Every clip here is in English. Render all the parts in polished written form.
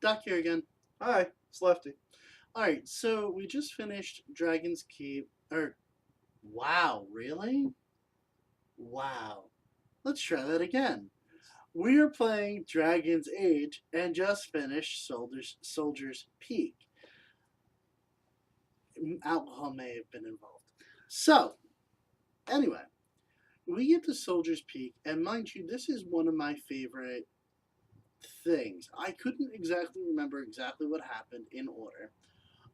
Doc here again. Hi, it's Lefty. Alright, so we just finished Dragon's Keep. Wow, really? Wow. Let's try that again. We are playing Dragon's Age and just finished Soldier's Peak. Alcohol may have been involved. So, anyway, we get to Soldier's Peak, and mind you, this is one of my favorite things. I couldn't exactly remember exactly what happened in order,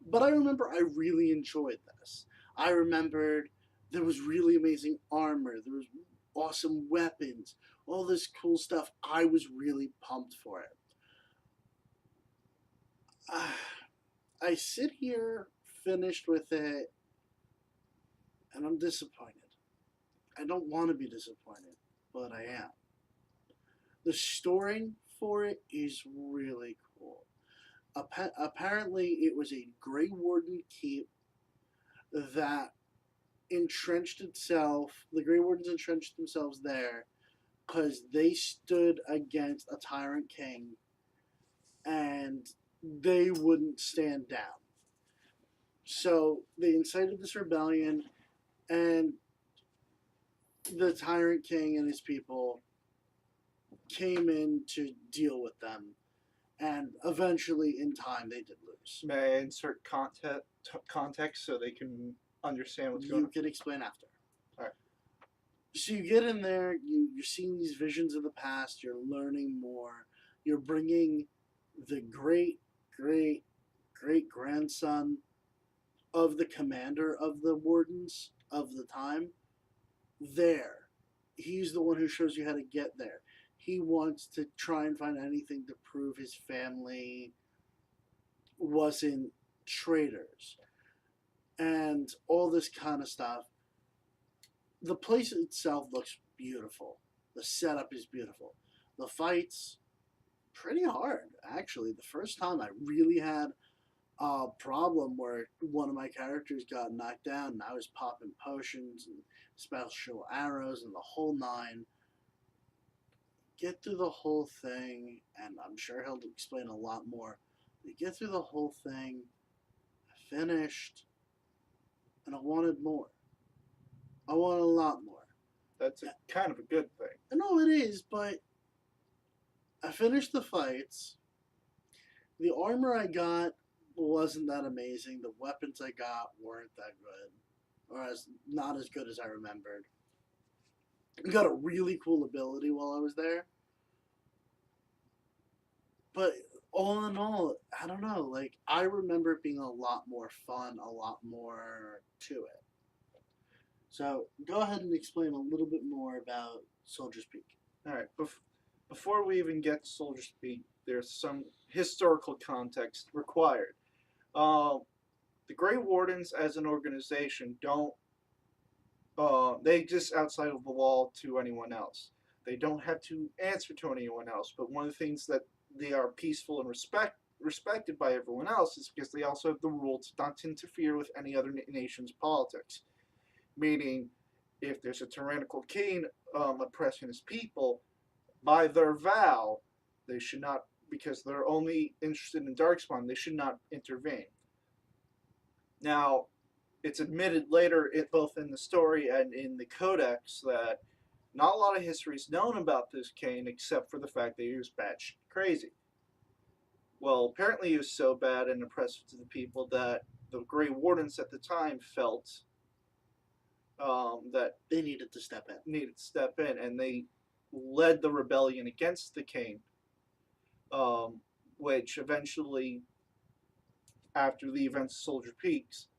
but I remember I really enjoyed this. I remembered there was really amazing armor, there was awesome weapons, all this cool stuff. I was really pumped for it. I sit here finished with it and I'm disappointed. I don't want to be disappointed, but I am. The story for it is really cool. Apparently, it was a Grey Warden keep that entrenched itself, the Grey Wardens entrenched themselves there because they stood against a tyrant king and they wouldn't stand down. So they incited this rebellion, and the tyrant king and his people came in to deal with them. And eventually, in time, they did lose. May I insert context so they can understand what's going You on? can explain after. All right. So you get in there, you're seeing these visions of the past, you're learning more, you're bringing the great grandson of the commander of the wardens of the time there. He's the one who shows you how to get there. He wants to try and find anything to prove his family wasn't traitors and all this kind of stuff. The place itself looks beautiful. The setup is beautiful. The fights, pretty hard, actually. The first time I really had a problem where one of my characters got knocked down and I was popping potions and special arrows and the whole nine. Get through the whole thing, and I'm sure he'll explain a lot more. You get through the whole thing, I finished, and I wanted more. I wanted a lot more. That's kind of a good thing. I know it is, but I finished the fights. The armor I got wasn't that amazing. The weapons I got weren't that good, or not as good as I remembered. I got a really cool ability while I was there, but all in all, I don't know. Like, I remember it being a lot more fun, a lot more to it. So go ahead and explain a little bit more about Soldier's Peak. All right. Before we even get to Soldier's Peak, there's some historical context required. Uh, the Grey Wardens, as an organization, don't. They exist outside of the wall to anyone else. They don't have to answer to anyone else. But one of the things that they are peaceful and respected by everyone else is because they also have the rule to not interfere with any other nation's politics. Meaning, if there's a tyrannical king oppressing his people, by their vow, they should not, because they're only interested in Darkspawn, they should not intervene. Now, it's admitted later, both in the story and in the codex, that not a lot of history is known about this Cain except for the fact that he was batshit crazy. Well, apparently he was so bad and oppressive to the people that the Grey Wardens at the time felt that they needed to step in, and they led the rebellion against the Cain, which eventually, after the events of Soldier Peaks,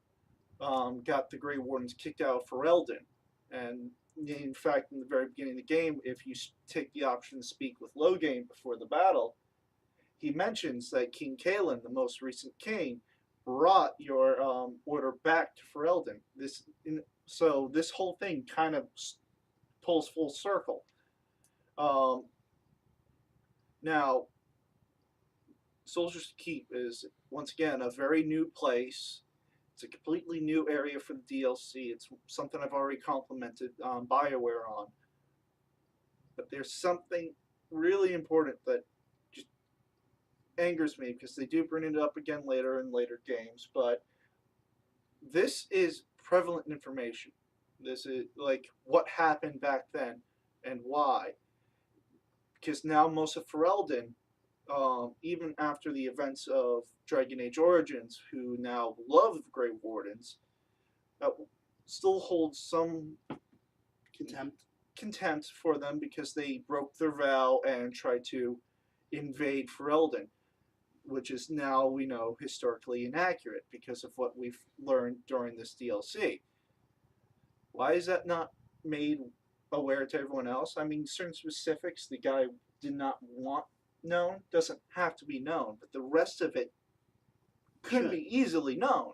got the Grey Wardens kicked out for Eldon. And in fact, in the very beginning of the game, if you take the option to speak with Loghain before the battle, he mentions that King Kalen, the most recent king, brought your order back to Ferelden. So this whole thing kind of pulls full circle. Now, Soldier's Keep is, once again, a very new place. It's a completely new area for the DLC. It's something I've already complimented BioWare on. But there's something really important that just angers me because they do bring it up again later in later games, but this is prevalent information. This is like what happened back then and why. Because now most of Ferelden, even after the events of Dragon Age Origins, who now love the Grey Wardens, uh, still holds some Contempt. contempt for them because they broke their vow and tried to invade Ferelden, which is now we know historically inaccurate because of what we've learned during this DLC. Why is that not made aware to everyone else? I mean, certain specifics the guy did not want known doesn't have to be known, but the rest of it could Should. be easily known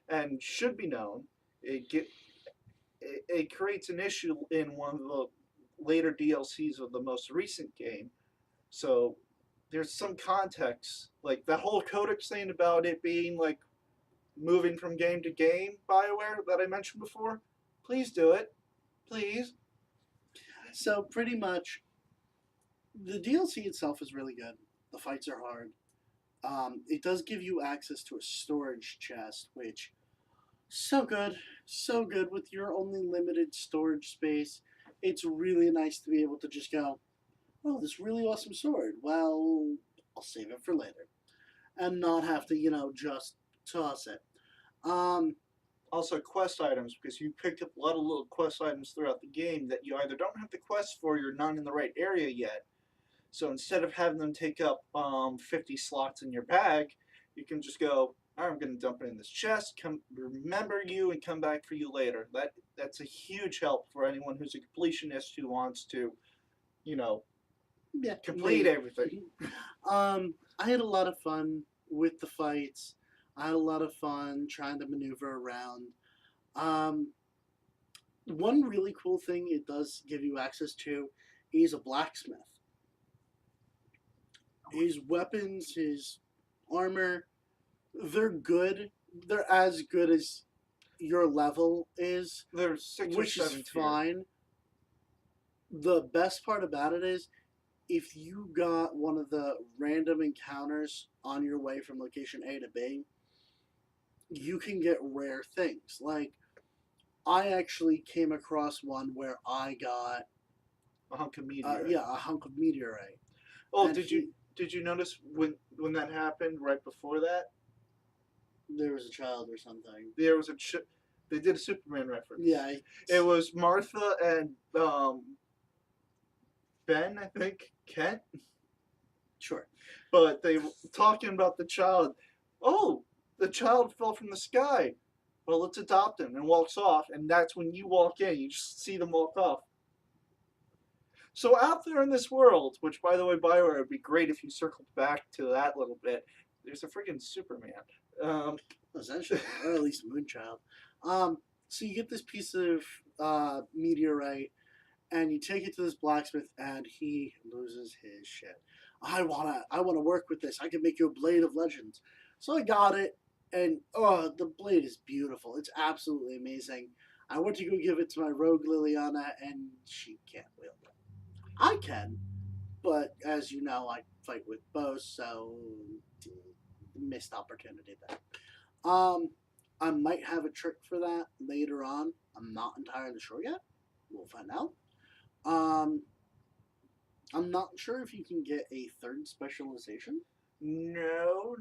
and should be known. It creates an issue in one of the later DLCs of the most recent game. So there's some context, like that whole codex thing about it being like moving from game to game. BioWare that I mentioned before, please do it, please. So pretty much, the DLC itself is really good. The fights are hard. It does give you access to a storage chest, which so good with your only limited storage space. It's really nice to be able to just go, oh, this really awesome sword. Well, I'll save it for later, and not have to, just toss it. Um, Also, quest items, because you picked up a lot of little quest items throughout the game that you either don't have the quest for, you're not in the right area yet. So instead of having them take up 50 slots in your bag, you can just go, I'm going to dump it in this chest, come remember you, and come back for you later. That's a huge help for anyone who's a completionist who wants to, you know, yeah, complete wait. everything. I had a lot of fun with the fights. I had a lot of fun trying to maneuver around. Um, One really cool thing it does give you access to is a blacksmith. His weapons, his armor, they're good. They're as good as your level is, There's 6 or which is 7 tiers. fine. The best part about it is if you got one of the random encounters on your way from location A to B, you can get rare things. Like, I actually came across one where I got, A hunk of meteorite. yeah, a hunk of meteorite. Oh, And did you notice when that happened? Right before that, there was a child or something. there was they did a Superman reference. Yeah, It was Martha and Ben, I think, Kent, sure. but they were talking about the child. Oh, the child fell from the sky. Well, let's adopt him, and walks off. And that's when you walk in. You just see them walk off. So out there in this world, which by the way, Bioware, would be great if you circled back to that little bit. There's a friggin' Superman. Essentially, or at least Moonchild. So you get this piece of meteorite, and you take it to this blacksmith, and he loses his shit. I wanna work with this. I can make you a blade of legends. So I got it, and oh, the blade is beautiful. It's absolutely amazing. I went to go give it to my rogue Liliana, and she can't wield it. I can, but as you know, I fight with bows, so missed opportunity there. I might have a trick for that later on. I'm not entirely sure yet. We'll find out. Um, I'm not sure if you can get a third specialization. no,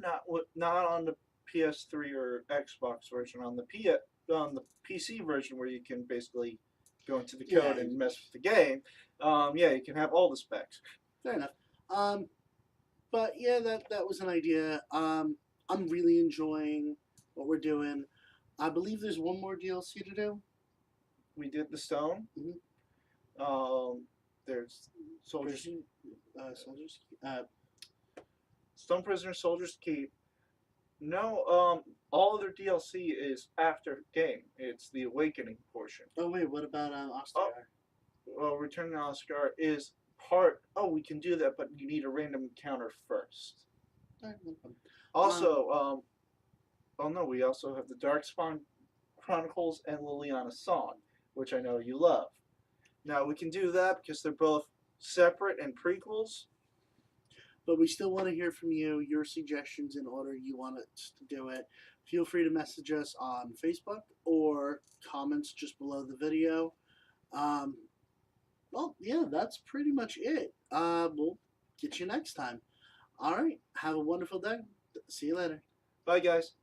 not on the PS3 or Xbox version. On the PC version, where you can basically go into the code Yeah. and mess with the game. Yeah, you can have all the specs. Fair enough. But yeah, that was an idea. I'm really enjoying what we're doing. I believe there's one more DLC to do. We did the stone. There's soldiers, Prison, soldiers. stone prisoner, soldiers keep. No, all of their DLC is after game. It's the awakening portion. Oh wait, what about Ostagar? Well, Return to Oscar is part. Oh, we can do that, but you need a random encounter first. Alright, no problem. Also, oh no, we also have the Darkspawn Chronicles and Liliana Song, which I know you love. Now we can do that because they're both separate and prequels. But we still want to hear from you, your suggestions in order you want us to do it. Feel free to message us on Facebook or comments just below the video. Um, well, yeah, that's pretty much it. We'll get you next time. All right. Have a wonderful day. See you later. Bye, guys.